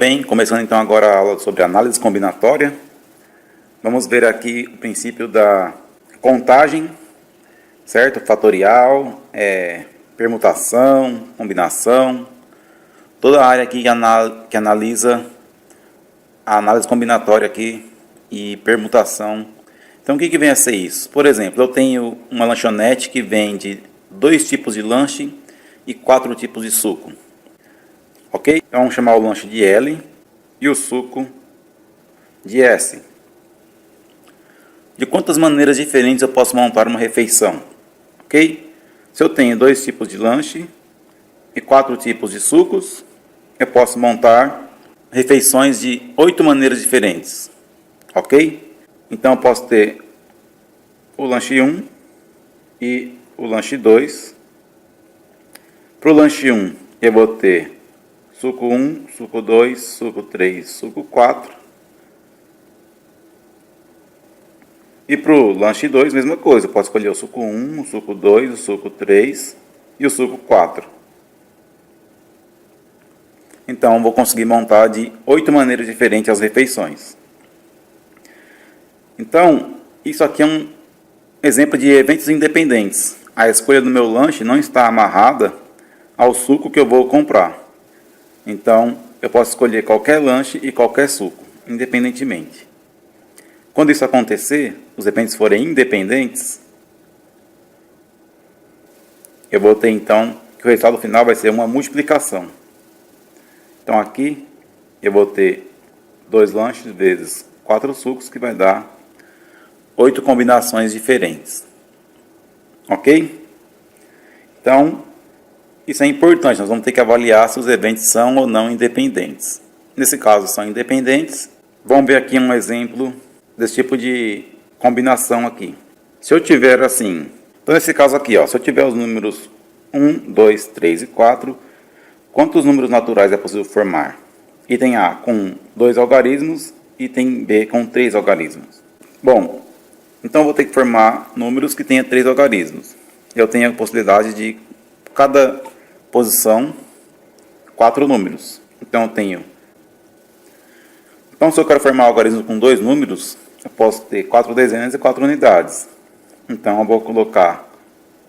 bem? Começando então agora a aula sobre análise combinatória. Vamos ver aqui o princípio da contagem, certo? Fatorial, permutação, combinação, toda a área aqui que analisa a análise combinatória aqui e permutação. Então o que vem a ser isso? Por exemplo, eu tenho uma lanchonete que vende 2 tipos de lanche e 4 tipos de suco. Ok? Então vamos chamar o lanche de L e o suco de S. De quantas maneiras diferentes eu posso montar uma refeição? Ok? Se eu tenho 2 tipos de lanche e 4 tipos de sucos, eu posso montar refeições de 8 maneiras diferentes. Ok? Então eu posso ter o lanche 1 e o lanche 2. Para o lanche 1 eu vou ter suco 1, suco 2, suco 3, suco 4. E para o lanche 2, mesma coisa. Eu posso escolher o suco 1, o suco 2, o suco 3 e o suco 4. Então, eu vou conseguir montar de 8 maneiras diferentes as refeições. Então, isso aqui é um exemplo de eventos independentes. A escolha do meu lanche não está amarrada ao suco que eu vou comprar. Então, eu posso escolher qualquer lanche e qualquer suco, independentemente. Quando isso acontecer, os eventos forem independentes, eu vou ter então que o resultado final vai ser uma multiplicação. Então aqui eu vou ter 2 lanches vezes 4 sucos, que vai dar 8 combinações diferentes. Ok? Então, isso é importante, nós vamos ter que avaliar se os eventos são ou não independentes. Nesse caso, são independentes. Vamos ver aqui um exemplo desse tipo de combinação aqui. Se eu tiver assim, então nesse caso aqui, ó, se eu tiver os números 1, 2, 3 e 4, quantos números naturais é possível formar? Item A com 2 algarismos, item B com 3 algarismos. Bom, então eu vou ter que formar números que tenham 3 algarismos. Eu tenho a possibilidade de cada posição 4 números. Então eu tenho. Então se eu quero formar algarismo com 2 números, eu posso ter 4 dezenas e 4 unidades. Então eu vou colocar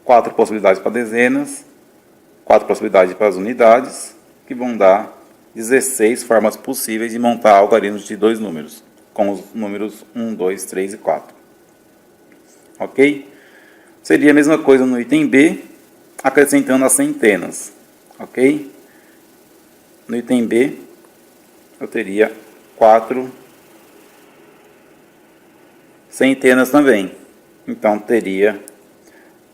4 possibilidades para dezenas, 4 possibilidades para as unidades, que vão dar 16 formas possíveis de montar algarismos de 2 números, com os números 1, 2, 3 e 4. Ok? Seria a mesma coisa no item B, acrescentando as centenas. Ok? No item B, eu teria 4 centenas também. Então, teria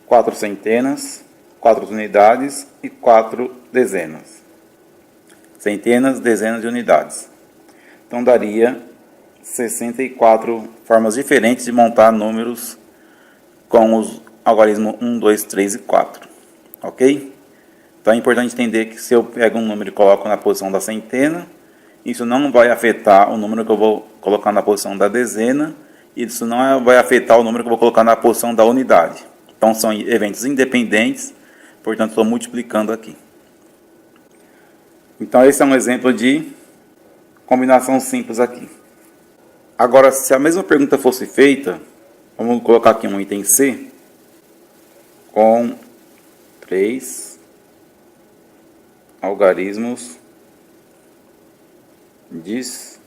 4 centenas, 4 unidades e 4 dezenas. Centenas, dezenas de unidades. Então, daria 64 formas diferentes de montar números com os algarismos 1, 2, 3 e 4. Ok? Então, é importante entender que se eu pego um número e coloco na posição da centena, isso não vai afetar o número que eu vou colocar na posição da dezena, e isso não vai afetar o número que eu vou colocar na posição da unidade. Então, são eventos independentes, portanto, estou multiplicando aqui. Então, esse é um exemplo de combinação simples aqui. Agora, se a mesma pergunta fosse feita, vamos colocar aqui um item C, com 3 algarismos distintos.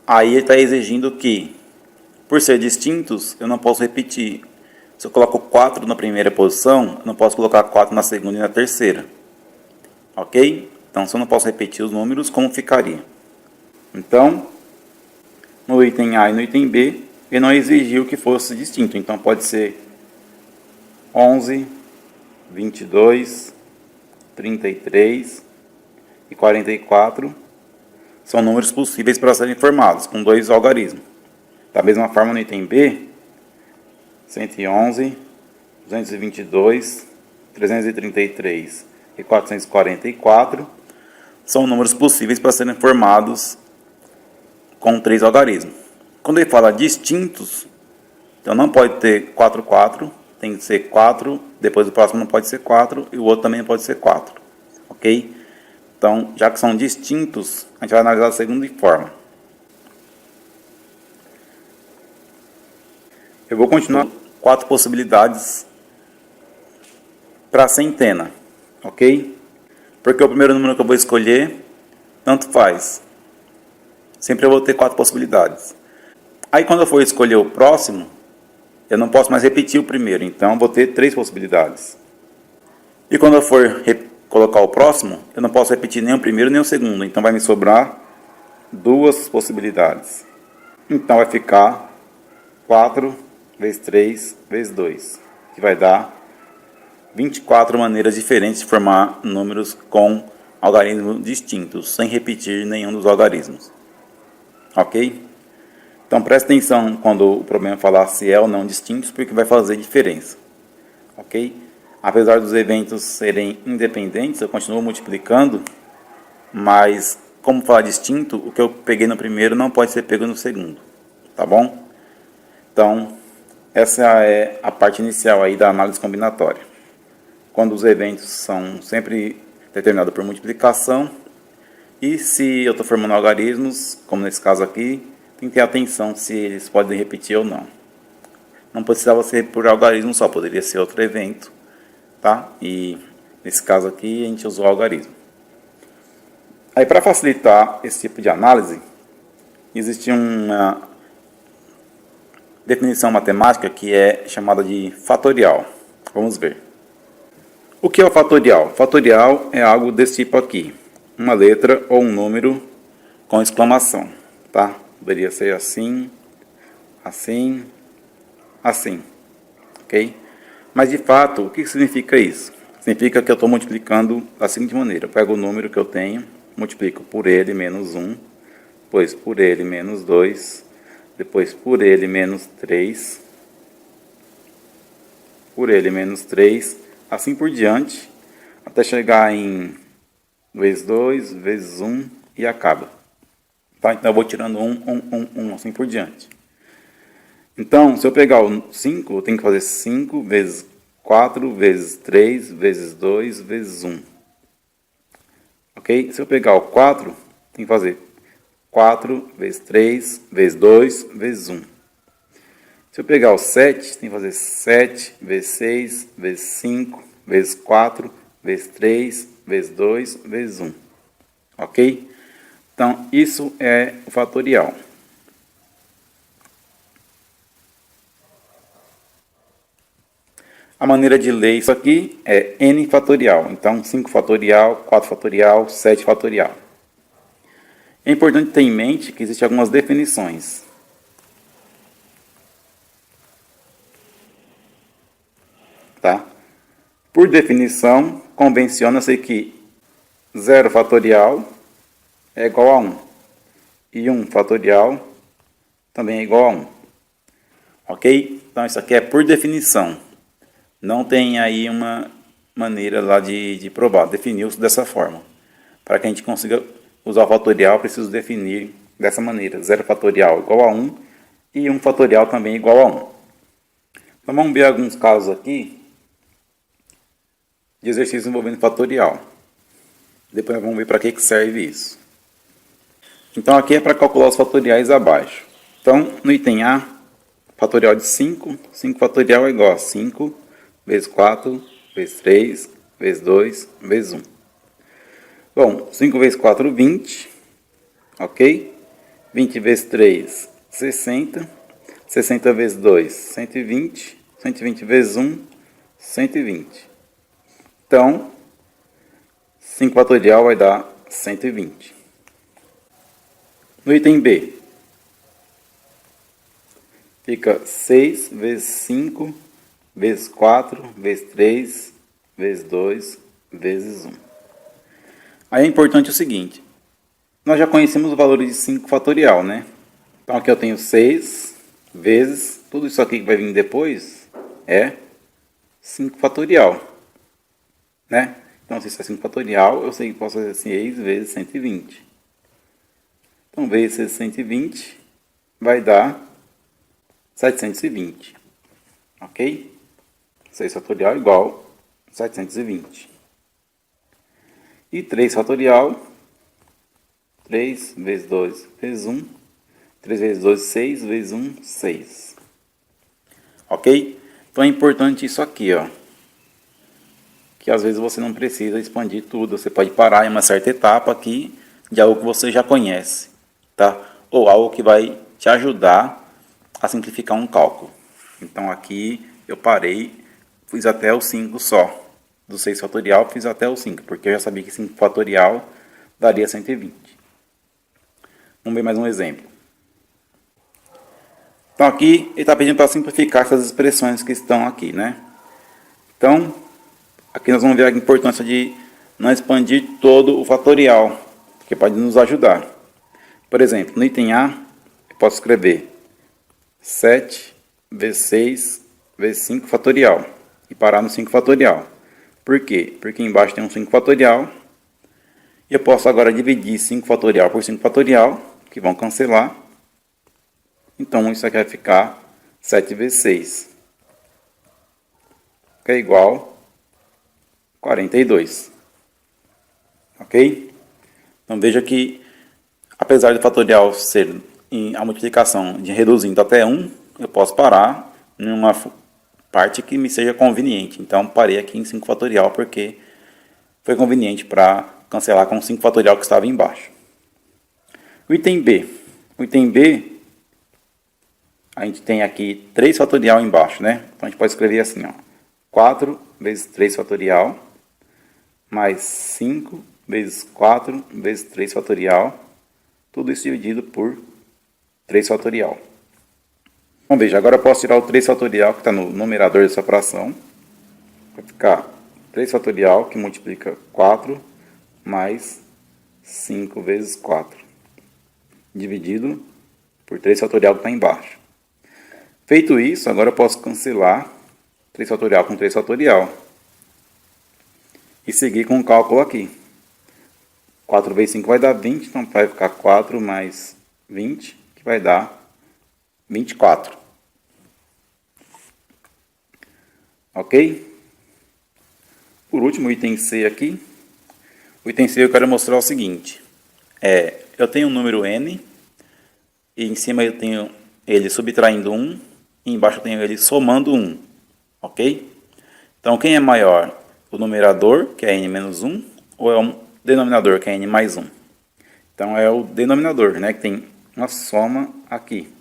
Aí ele está exigindo que, por ser distintos, eu não posso repetir. Se eu coloco 4 na primeira posição, eu não posso colocar 4 na segunda e na terceira. Ok? Então, se eu não posso repetir os números, como ficaria? Então, no item A e no item B, ele não exigiu que fosse distinto. Então, pode ser 11, 22, 33 e 44. São números possíveis para serem formados, com 2 algarismos. Da mesma forma, no item B, 111, 222, 333 e 444 são números possíveis para serem formados com 3 algarismos. Quando ele fala distintos, então não pode ter 4, 4, tem que ser 4, depois o próximo não pode ser 4 e o outro também não pode ser 4. Ok? ok? Então, já que são distintos, a gente vai analisar da seguinte forma. Eu vou continuar 4 possibilidades para a centena, ok? Porque o primeiro número que eu vou escolher, tanto faz. Sempre eu vou ter 4 possibilidades. Aí quando eu for escolher o próximo, eu não posso mais repetir o primeiro, então eu vou ter 3 possibilidades. E quando eu for colocar o próximo, eu não posso repetir nem o primeiro nem o segundo, então vai me sobrar 2 possibilidades. Então vai ficar 4 vezes 3 vezes 2, que vai dar 24 maneiras diferentes de formar números com algarismos distintos, sem repetir nenhum dos algarismos. Ok? Então preste atenção quando o problema falar se é ou não distintos, porque vai fazer diferença. Ok? Apesar dos eventos serem independentes, eu continuo multiplicando, mas como falar distinto, o que eu peguei no primeiro não pode ser pego no segundo. Tá bom? Então, essa é a parte inicial aí da análise combinatória. Quando os eventos são sempre determinados por multiplicação, e se eu estou formando algarismos, como nesse caso aqui, tem que ter atenção se eles podem repetir ou não. Não precisava ser por algarismo só, poderia ser outro evento, tá? E nesse caso aqui a gente usou o algarismo. Aí para facilitar esse tipo de análise, existe uma definição matemática que é chamada de fatorial. Vamos ver. O que é o fatorial? Fatorial é algo desse tipo aqui. Uma letra ou um número com exclamação, tá? Poderia ser assim, assim, assim, ok? Mas de fato, o que significa isso? Significa que eu estou multiplicando da seguinte maneira. Eu pego o número que eu tenho, multiplico por ele menos 1, depois por ele menos 2, depois por ele menos 3, por ele menos 3, assim por diante, até chegar em vezes 2, vezes 1 e acaba. Tá? Então eu vou tirando 1, assim por diante. Então, se eu pegar o 5, eu tenho que fazer 5 vezes 4 vezes 3 vezes 2 vezes 1. Ok? Se eu pegar o 4, tenho que fazer 4 vezes 3 vezes 2 vezes 1. Se eu pegar o 7, tenho que fazer 7 vezes 6 vezes 5 vezes 4 vezes 3 vezes 2 vezes 1. Ok? Então, isso é o fatorial. A maneira de ler isso aqui é n fatorial. Então, 5 fatorial, 4 fatorial, 7 fatorial. É importante ter em mente que existem algumas definições. Tá? Por definição, convenciona-se que 0 fatorial é igual a 1. E 1 fatorial também é igual a 1. Ok? Então, isso aqui é por definição. Não tem aí uma maneira lá de provar. Definiu-se dessa forma. Para que a gente consiga usar o fatorial, preciso definir dessa maneira. 0 fatorial igual a 1 e 1 fatorial também igual a 1. Então vamos ver alguns casos aqui de exercícios envolvendo fatorial. Depois vamos ver para que serve isso. Então aqui é para calcular os fatoriais abaixo. Então no item A, fatorial de 5, 5 fatorial é igual a 5 vezes 4 vezes 3 vezes 2 vezes 1. Bom, 5 vezes 4, 20, ok? 20 vezes 3, 60. 60 vezes 2, 120. 120 vezes 1, 120. Então, 5 fatorial vai dar 120. No item B, fica 6 vezes 5 vezes 4 vezes 3 vezes 2 vezes 1. Aí é importante o seguinte, nós já conhecemos o valor de 5 fatorial, né? Então aqui eu tenho 6 vezes, tudo isso aqui que vai vir depois é 5 fatorial, né? Então se isso é 5 fatorial, eu sei que posso fazer 6 vezes 120. Então vezes 120 vai dar 720, ok? 6 fatorial igual 720. E 3 fatorial, 3 vezes 2 vezes 1, 3 vezes 2, 6 vezes 1, 6. Ok? Então é importante isso aqui, ó. Que às vezes você não precisa expandir tudo. Você pode parar em uma certa etapa aqui de algo que você já conhece, tá? Ou algo que vai te ajudar a simplificar um cálculo. Então aqui eu parei, fiz até o 5 só. Do 6 fatorial fiz até o 5, porque eu já sabia que 5 fatorial daria 120. Vamos ver mais um exemplo. Então aqui ele está pedindo para simplificar essas expressões que estão aqui, né? Então, aqui nós vamos ver a importância de não expandir todo o fatorial, que pode nos ajudar. Por exemplo, no item A, eu posso escrever 7 vezes 6 vezes 5 fatorial e parar no 5 fatorial. Por quê? Porque embaixo tem um 5 fatorial e eu posso agora dividir 5 fatorial por 5 fatorial, que vão cancelar. Então isso aqui vai ficar 7 vezes 6, que é igual a 42. Ok? Então veja que, apesar do fatorial ser a multiplicação de reduzindo até 1, eu posso parar em uma parte que me seja conveniente. Então parei aqui em 5 fatorial porque foi conveniente para cancelar com 5 fatorial que estava embaixo. O item B. O item B, a gente tem aqui 3 fatorial embaixo, né? Então a gente pode escrever assim, ó. 4 vezes 3 fatorial mais 5 vezes 4 vezes 3 fatorial. Tudo isso dividido por 3 fatorial. Então veja, agora eu posso tirar o 3 fatorial que está no numerador dessa fração. Vai ficar 3 fatorial que multiplica 4 mais 5 vezes 4. Dividido por 3 fatorial que está embaixo. Feito isso, agora eu posso cancelar 3 fatorial com 3 fatorial. E seguir com o cálculo aqui. 4 vezes 5 vai dar 20, então vai ficar 4 mais 20, que vai dar 24. Ok? Por último, o item C aqui. O item C eu quero mostrar o seguinte. Eu tenho um número n, e em cima eu tenho ele subtraindo 1, e embaixo eu tenho ele somando 1. Ok? Então, quem é maior? O numerador, que é n menos 1, ou é o denominador, que é n mais 1? Então, é o denominador, né, que tem uma soma aqui.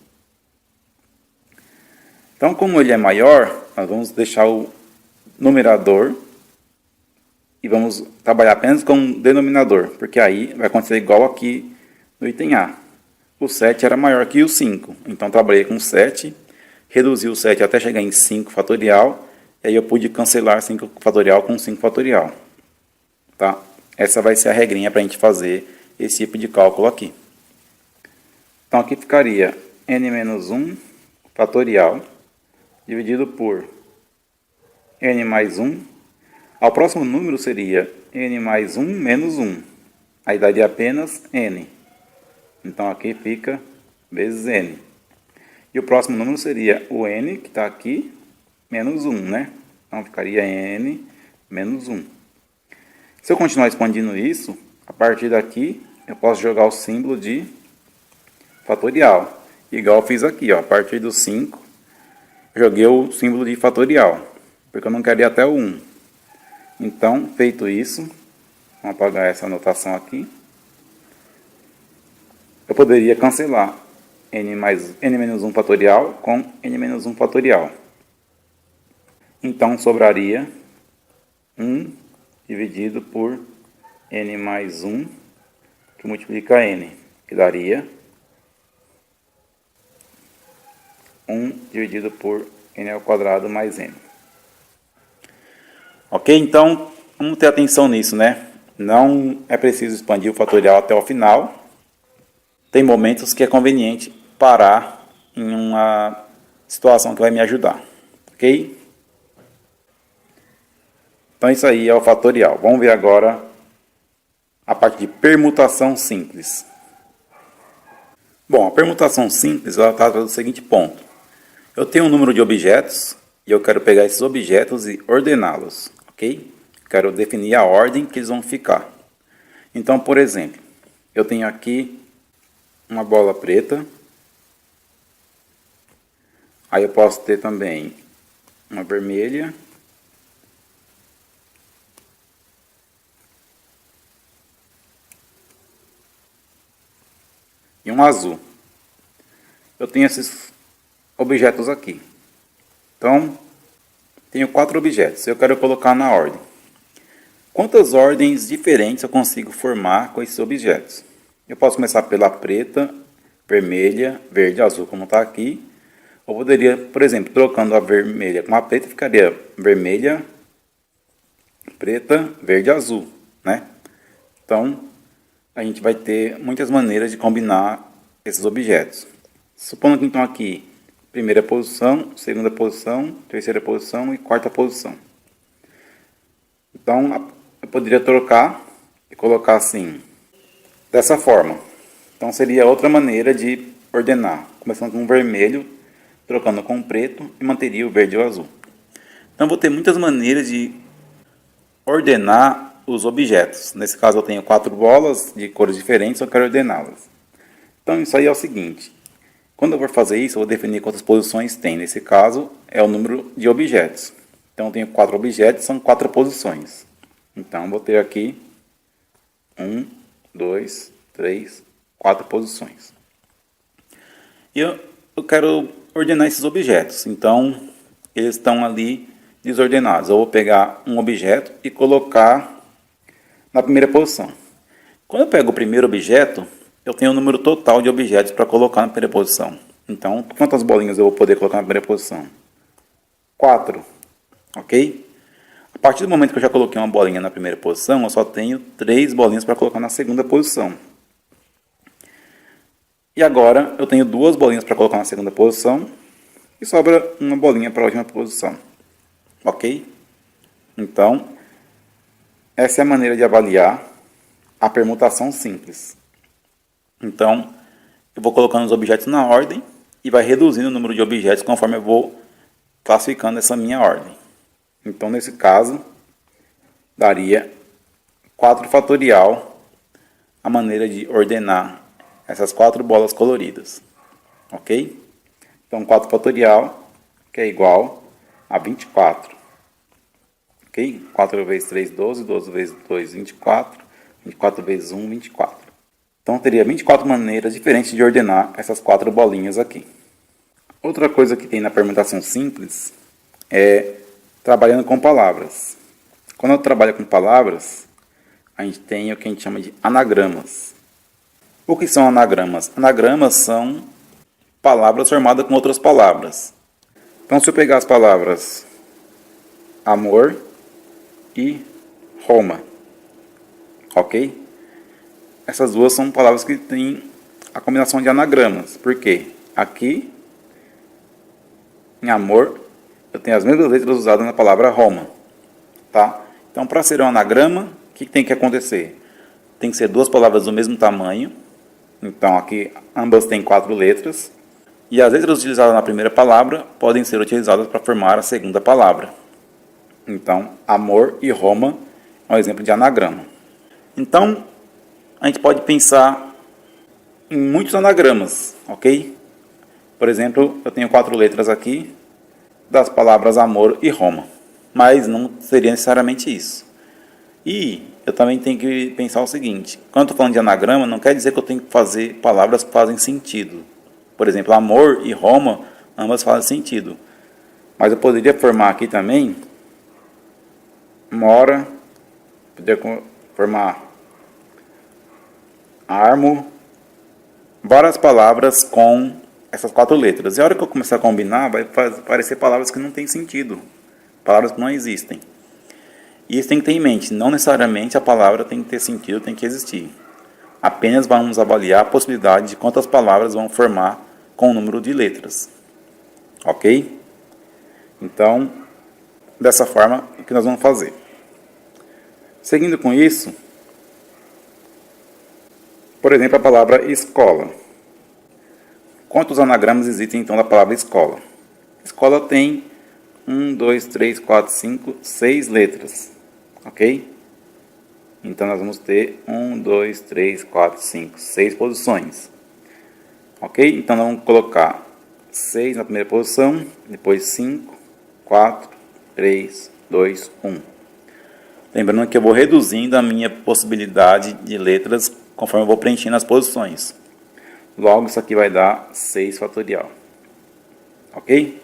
Então, como ele é maior, nós vamos deixar o numerador e vamos trabalhar apenas com o denominador, porque aí vai acontecer igual aqui no item A. O 7 era maior que o 5, então trabalhei com 7, reduzi o 7 até chegar em 5 fatorial, e aí eu pude cancelar 5 fatorial com 5 fatorial. Tá? Essa vai ser a regrinha para a gente fazer esse tipo de cálculo aqui. Então aqui ficaria n menos 1 fatorial dividido por n mais 1. Ao próximo número seria n mais 1 menos 1. Aí daria apenas n. Então aqui fica vezes n. E o próximo número seria o n, que está aqui, menos 1, né? Então ficaria n menos 1. Se eu continuar expandindo isso, a partir daqui eu posso jogar o símbolo de fatorial. Igual eu fiz aqui, ó. A partir do 5, eu joguei o símbolo de fatorial, porque eu não quero ir até o 1. Então, feito isso, vamos apagar essa anotação aqui. Eu poderia cancelar n menos 1 fatorial com n menos 1 fatorial. Então, sobraria 1 dividido por n mais 1, que multiplica n, que daria 1 dividido por n ao quadrado mais n. Ok? Então, vamos ter atenção nisso, né? Não é preciso expandir o fatorial até o final. Tem momentos que é conveniente parar em uma situação que vai me ajudar. Ok? Então, isso aí é o fatorial. Vamos ver agora a parte de permutação simples. Bom, a permutação simples ela trata do seguinte ponto. Eu tenho um número de objetos e eu quero pegar esses objetos e ordená-los. Ok? Quero definir a ordem que eles vão ficar. Então, por exemplo, eu tenho aqui uma bola preta. Aí eu posso ter também uma vermelha. E um azul. Eu tenho esses objetos aqui. Então, tenho 4 objetos. Eu quero colocar na ordem. Quantas ordens diferentes eu consigo formar com esses objetos? Eu posso começar pela preta, vermelha, verde, azul, como está aqui. Eu poderia, por exemplo, trocando a vermelha com a preta, ficaria vermelha, preta, verde, azul, né? Então, a gente vai ter muitas maneiras de combinar esses objetos. Supondo que então aqui, primeira posição, segunda posição, terceira posição e quarta posição. Então, eu poderia trocar e colocar assim, dessa forma. Então, seria outra maneira de ordenar, começando com o vermelho, trocando com o preto e manteria o verde e o azul. Então, vou ter muitas maneiras de ordenar os objetos. Nesse caso, eu tenho 4 bolas de cores diferentes, eu quero ordená-las. Então, isso aí é o seguinte. Quando eu for fazer isso, eu vou definir quantas posições tem. Nesse caso, é o número de objetos. Então, eu tenho 4 objetos, são 4 posições. Então, vou ter aqui 1, 2, 3, 4 posições. E eu quero ordenar esses objetos. Então, eles estão ali desordenados. Eu vou pegar um objeto e colocar na primeira posição. Quando eu pego o primeiro objeto, eu tenho o número total de objetos para colocar na primeira posição. Então, quantas bolinhas eu vou poder colocar na primeira posição? 4. Ok? A partir do momento que eu já coloquei uma bolinha na primeira posição, eu só tenho 3 bolinhas para colocar na segunda posição. E agora eu tenho 2 bolinhas para colocar na segunda posição e sobra uma bolinha para a última posição. Ok? Então, essa é a maneira de avaliar a permutação simples. Então, eu vou colocando os objetos na ordem e vai reduzindo o número de objetos conforme eu vou classificando essa minha ordem. Então, nesse caso, daria 4 fatorial a maneira de ordenar essas 4 bolas coloridas. Ok? Então, 4 fatorial, que é igual a 24. Ok? 4 vezes 3, 12. 12 vezes 2, 24. 24 vezes 1, 24. Então, teria 24 maneiras diferentes de ordenar essas 4 bolinhas aqui. Outra coisa que tem na permutação simples é trabalhando com palavras. Quando eu trabalho com palavras, a gente tem o que a gente chama de anagramas. O que são anagramas? Anagramas são palavras formadas com outras palavras. Então, se eu pegar as palavras amor e Roma, ok? Essas duas são palavras que têm a combinação de anagramas. Por quê? Aqui, em amor, eu tenho as mesmas letras usadas na palavra Roma. Tá? Então, para ser um anagrama, o que tem que acontecer? Tem que ser 2 palavras do mesmo tamanho. Então, aqui, ambas têm 4 letras. E as letras utilizadas na primeira palavra podem ser utilizadas para formar a segunda palavra. Então, amor e Roma é um exemplo de anagrama. Então, a gente pode pensar em muitos anagramas, ok? Por exemplo, eu tenho 4 letras aqui das palavras amor e Roma, mas não seria necessariamente isso. E eu também tenho que pensar o seguinte, quando eu estou falando de anagrama, não quer dizer que eu tenho que fazer palavras que fazem sentido. Por exemplo, amor e Roma, ambas fazem sentido. Mas eu poderia formar aqui também mora, poderia formar armo, várias palavras com essas 4 letras. E a hora que eu começar a combinar, vai parecer palavras que não têm sentido, palavras que não existem. E isso tem que ter em mente, não necessariamente a palavra tem que ter sentido, tem que existir. Apenas vamos avaliar a possibilidade de quantas palavras vão formar com o número de letras. Ok? Então, dessa forma, o que nós vamos fazer? Seguindo com isso, por exemplo, a palavra escola. Quantos anagramas existem então da palavra escola? Escola tem 1, 2, 3, 4, 5, 6 letras. Ok? Então nós vamos ter 1, 2, 3, 4, 5, 6 posições. Ok? Então nós vamos colocar 6 na primeira posição, depois 5, 4, 3, 2, 1. Lembrando que eu vou reduzindo a minha possibilidade de letras conforme eu vou preenchendo as posições. Logo, isso aqui vai dar 6 fatorial. Ok?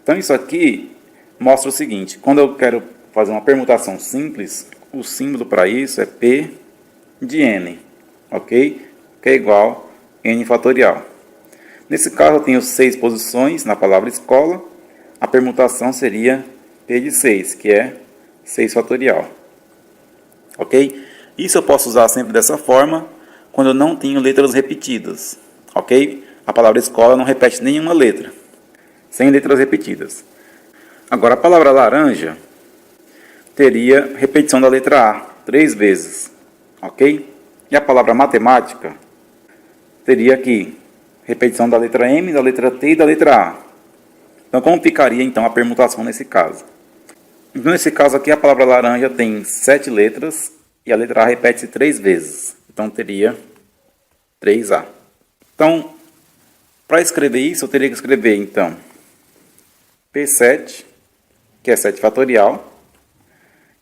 Então isso aqui mostra o seguinte: quando eu quero fazer uma permutação simples, o símbolo para isso é P de N, ok? Que é igual a N fatorial. Nesse caso eu tenho 6 posições na palavra escola, a permutação seria P de 6, que é 6 fatorial. Ok? Isso eu posso usar sempre dessa forma, quando eu não tenho letras repetidas. Ok? A palavra escola não repete nenhuma letra, sem letras repetidas. Agora, a palavra laranja teria repetição da letra A 3 vezes, ok? E a palavra matemática teria aqui repetição da letra M, da letra T e da letra A. Então, como ficaria então a permutação nesse caso? Então, nesse caso aqui, a palavra laranja tem 7 letras e a letra A repete-se 3 vezes. Então, teria 3A. Então, para escrever isso, eu teria que escrever, então, P7, que é 7 fatorial.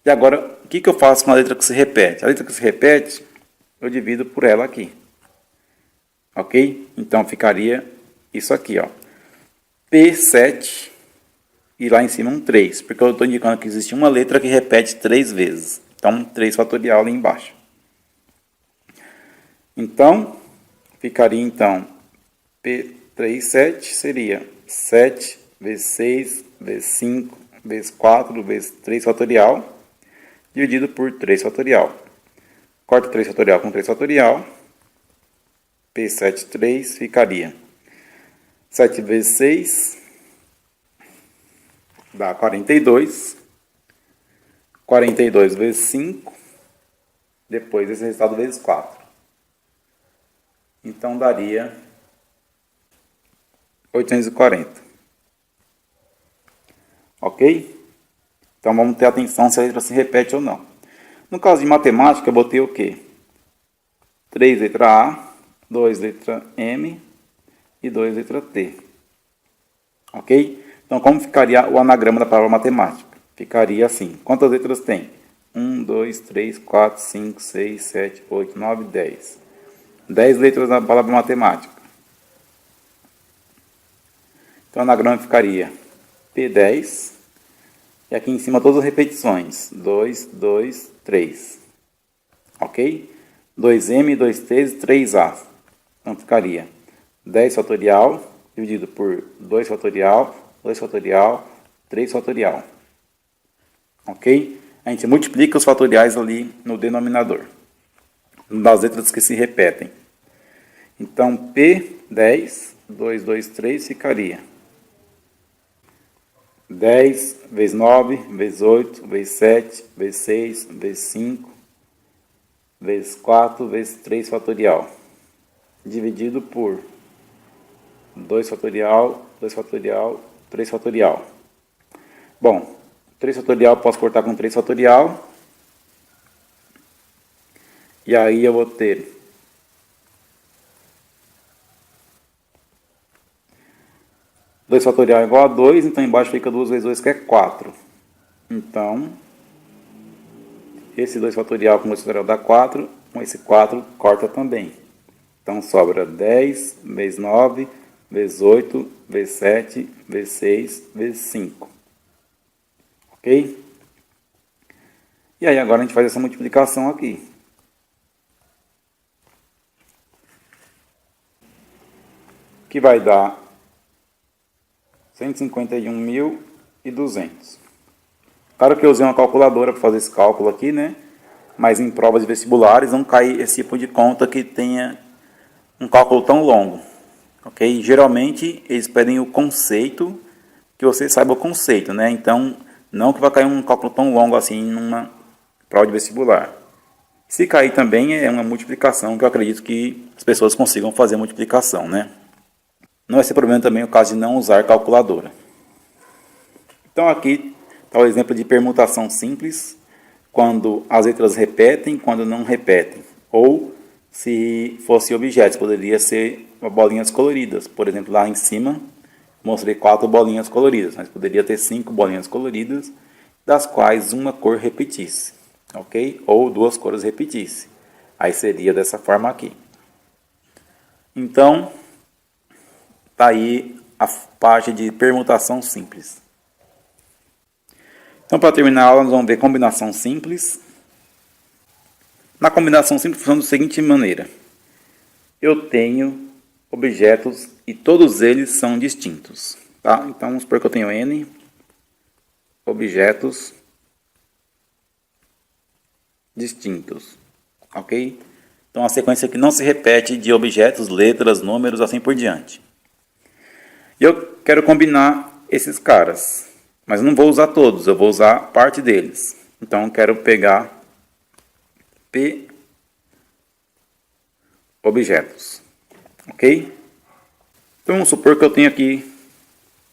E agora, o que eu faço com a letra que se repete? A letra que se repete, eu divido por ela aqui. Ok? Então, ficaria isso aqui, ó. P7 e lá em cima um 3, porque eu estou indicando que existe uma letra que repete 3 vezes. Então, 3 fatorial ali embaixo. Então, ficaria, então, P37 seria 7 vezes 6 vezes 5 vezes 4 vezes 3 fatorial, dividido por 3 fatorial. Corta 3 fatorial com 3 fatorial. P73 ficaria 7 vezes 6 dá 42. 42 vezes 5, depois esse resultado vezes 4. Então daria 840. Ok? Então vamos ter atenção se a letra se repete ou não. No caso de matemática, eu botei o quê? 3 letra A, 2 letra M e 2 letra T. Ok? Então como ficaria o anagrama da palavra matemática? Ficaria assim. Quantas letras tem? 1, 2, 3, 4, 5, 6, 7, 8, 9, 10. 10 letras da palavra matemática. Então o anagrama ficaria P10. E aqui em cima todas as repetições. 2, 2, 3. Ok? 2M, 2T e 3A. Então ficaria 10 fatorial dividido por 2 fatorial, 2 fatorial, 3 fatorial. Ok? A gente multiplica os fatoriais ali no denominador, das letras que se repetem. Então, P10, 2, 2, 3 ficaria 10 vezes 9, vezes 8, vezes 7, vezes 6, vezes 5, vezes 4, vezes 3 fatorial. Dividido por 2 fatorial, 2 fatorial, 3 fatorial. Bom, 3 fatorial eu posso cortar com 3 fatorial. E aí eu vou ter 2 fatorial igual a 2, então embaixo fica 2 vezes 2, que é 4. Então, esse 2 fatorial com 2 fatorial dá 4, com esse 4 corta também. Então sobra 10 vezes 9, vezes 8, vezes 7, vezes 6, vezes 5. Ok? E aí agora a gente faz essa multiplicação aqui. Que vai dar 151.200. Claro que eu usei uma calculadora para fazer esse cálculo aqui, né? Mas em provas de vestibulares não cai esse tipo de conta que tenha um cálculo tão longo. Ok? Geralmente eles pedem o conceito, que você saiba o conceito, né? Então, não que vai cair um cálculo tão longo assim numa prova de vestibular. Se cair também é uma multiplicação, que eu acredito que as pessoas consigam fazer a multiplicação, né? Não vai ser problema também o caso de não usar calculadora. Então aqui está o exemplo de permutação simples quando as letras repetem, quando não repetem. Ou se fosse objetos, poderia ser bolinhas coloridas. Por exemplo, lá em cima mostrei 4 bolinhas coloridas, mas poderia ter 5 bolinhas coloridas, das quais uma cor repetisse, ok? Ou 2 cores repetisse. Aí seria dessa forma aqui. Então, tá aí a parte de permutação simples. Então, para terminar a aula, nós vamos ver combinação simples. Na combinação simples funciona da seguinte maneira. Eu tenho objetos e todos eles são distintos. Tá? Então, vamos supor que eu tenho N objetos distintos. Ok? Então, a sequência que não se repete de objetos, letras, números, assim por diante. E eu quero combinar esses caras. Mas eu não vou usar todos, eu vou usar parte deles. Então, eu quero pegar P objetos. Ok? Então, vamos supor que eu tenho aqui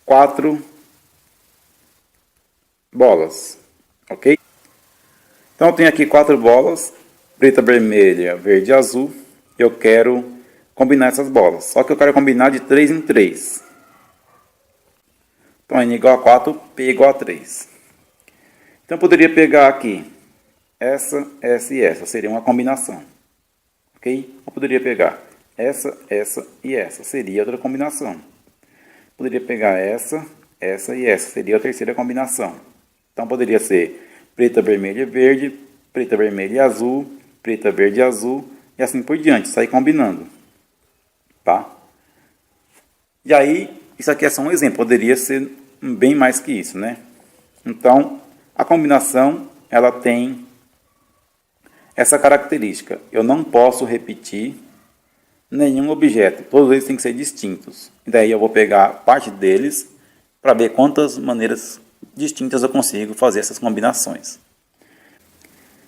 4 bolas. Ok? Então, eu tenho aqui 4 bolas, preta, vermelha, verde e azul. Eu quero combinar essas bolas. Só que eu quero combinar de 3 em 3. Então, N igual a 4, P igual a 3. Então, eu poderia pegar aqui essa e essa. Seria uma combinação. Ok? Eu poderia pegar essa e essa. Seria outra combinação. Poderia pegar essa e essa. Seria a terceira combinação. Então, poderia ser preta, vermelha, verde, preta, vermelha e azul, preta, verde e azul, e assim por diante. Sair combinando. Tá? E aí, isso aqui é só um exemplo. Poderia ser bem mais que isso, né? Então, a combinação, ela tem essa característica. Eu não posso repetir nenhum objeto. Todos eles têm que ser distintos. E daí eu vou pegar parte deles para ver quantas maneiras distintas eu consigo fazer essas combinações.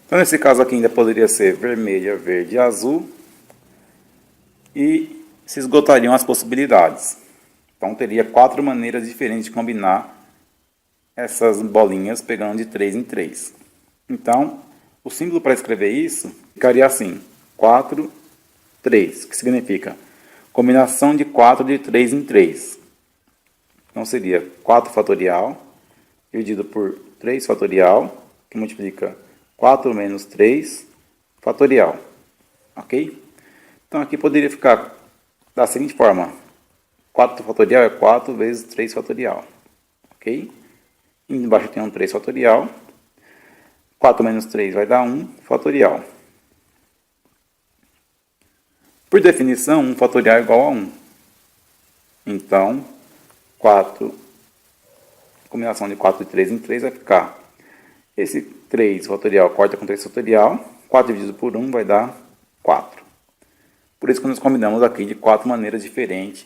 Então, nesse caso aqui ainda poderia ser vermelha, verde e azul. E se esgotariam as possibilidades. Então, teria 4 maneiras diferentes de combinar essas bolinhas pegando de 3 em 3. Então, o símbolo para escrever isso ficaria assim, 4, 3, que significa combinação de 4 de 3 em 3. Então, seria 4 fatorial dividido por 3 fatorial, que multiplica 4 menos 3 fatorial. Ok? Então, aqui poderia ficar da seguinte forma. 4 fatorial é 4 vezes 3 fatorial. Ok? E embaixo tem um 3 fatorial. 4 menos 3 vai dar 1 fatorial. Por definição, 1 fatorial é igual a 1. Então, combinação de 4 de 3 em 3 vai ficar. Esse 3 fatorial corta com 3 fatorial. 4 dividido por 1 vai dar 4. Por isso que nós combinamos aqui de 4 maneiras diferentes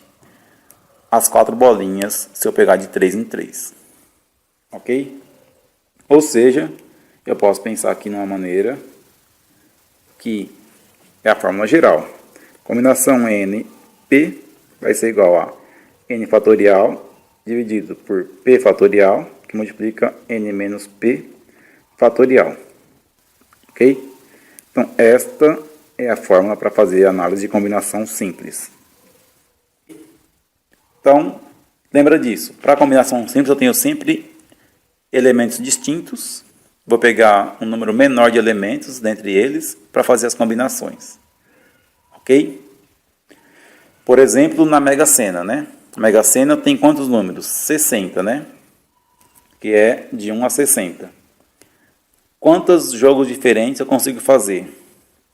as 4 bolinhas se eu pegar de 3 em 3. Ok? Ou seja, eu posso pensar aqui numa maneira que é a fórmula geral. Combinação NP vai ser igual a N fatorial dividido por P fatorial, que multiplica N menos P fatorial. Ok? Então, esta é a fórmula para fazer a análise de combinação simples. Então, lembra disso. Para a combinação simples, eu tenho sempre elementos distintos. Vou pegar um número menor de elementos dentre eles para fazer as combinações. Ok? Por exemplo, na Mega Sena, né? A Mega Sena tem quantos números? 60, né? Que é de 1 a 60. Quantos jogos diferentes eu consigo fazer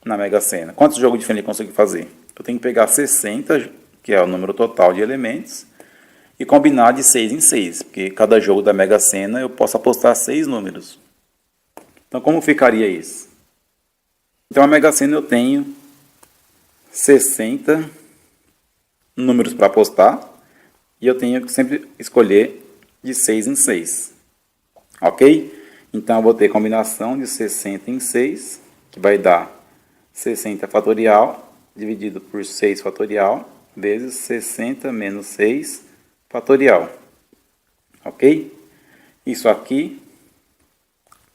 na Mega Sena? Quantos jogos diferentes eu consigo fazer? Eu tenho que pegar 60, que é o número total de elementos, e combinar de 6 em 6, porque cada jogo da Mega Sena eu posso apostar 6 números. Então, como ficaria isso? Então, a Mega Sena eu tenho 60 números para apostar, e eu tenho que sempre escolher de 6 em 6. Ok? Então, eu vou ter combinação de 60 em 6, que vai dar 60 fatorial, dividido por 6 fatorial, vezes 60 menos 6 fatorial. Ok? Isso aqui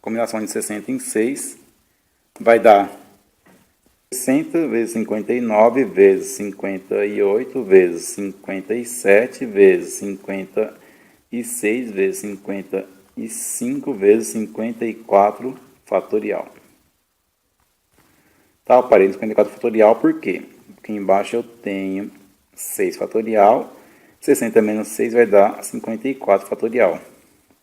combinação de 60 em 6 vai dar 60 vezes 59 vezes 58 vezes 57 vezes 56 vezes 55 vezes 54 fatorial. Tá, eu parei no 54 fatorial por quê? Porque embaixo eu tenho 6 fatorial, 60 menos 6 vai dar 54 fatorial.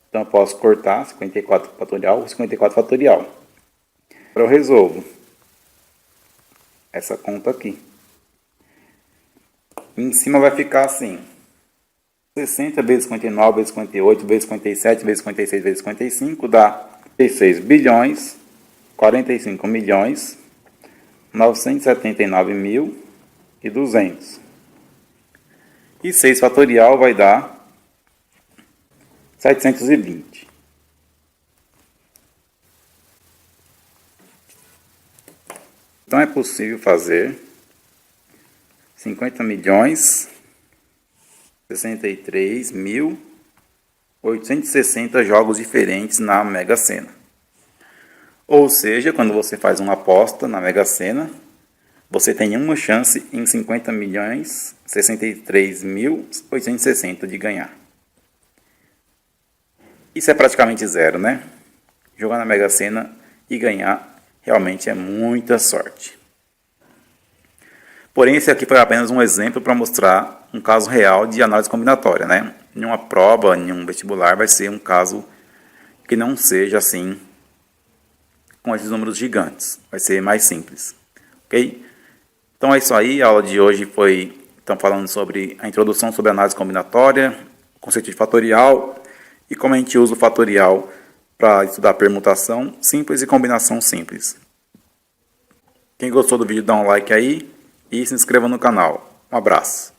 Então eu posso cortar 54 fatorial ou 54 fatorial. Agora eu resolvo essa conta aqui. Em cima vai ficar assim: 60 vezes 59 vezes 58 vezes 57 vezes 56 vezes 55 dá 36 bilhões 45 milhões 979 mil e 200. E 6 fatorial vai dar 720. Então é possível fazer 50 milhões 63.860 jogos diferentes na Mega Sena. Ou seja, quando você faz uma aposta na Mega Sena, você tem uma chance em 50 milhões 63.860 de ganhar. Isso é praticamente zero, né? Jogar na Mega Sena e ganhar realmente é muita sorte. Porém, esse aqui foi apenas um exemplo para mostrar um caso real de análise combinatória, né? Em uma prova, em um vestibular, vai ser um caso que não seja assim, com esses números gigantes. Vai ser mais simples, ok? Então é isso aí, a aula de hoje foi falando sobre a introdução sobre análise combinatória, o conceito de fatorial e como a gente usa o fatorial para estudar permutação simples e combinação simples. Quem gostou do vídeo dá um like aí e se inscreva no canal. Um abraço.